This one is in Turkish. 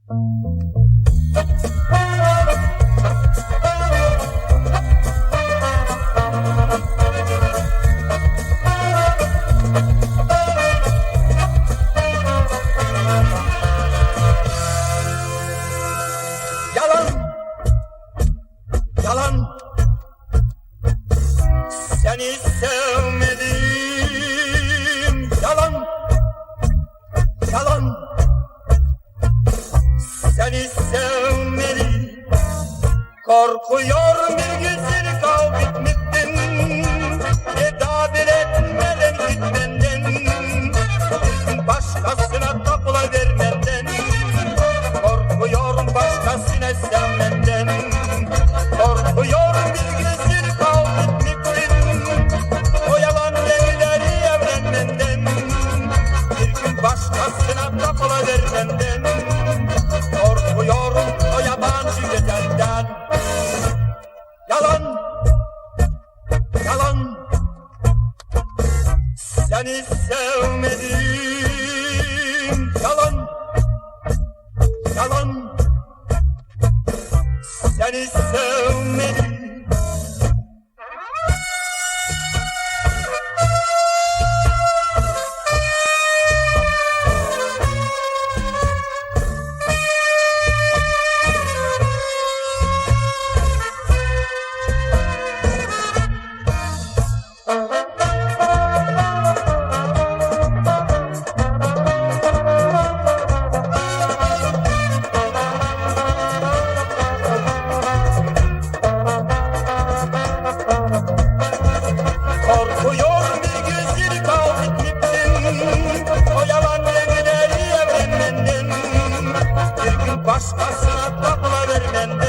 Yalan, yalan, seni sevmedim. Yalan, yalan, seni sevmedim. Korkuyor bir güzel kal bitmekten, tedavi etmeden git benden. Başkasına kapıla vermenden, korkuyorum başkasına sevmenden. Korkuyorum bir güzel kal bitmekten, o yalan delileri evlenmenden. Bir gün başkasına kapıla vermenden, korkuyorum o yabancı güzelden. Yalan, yalan, seni sevmedim. Yalan, yalan, seni sevmedim. Korkuyorum bir güzel kal bitmekten, o yalan delileri evlenmenden. Bir gün başkasına kapıla vermenden.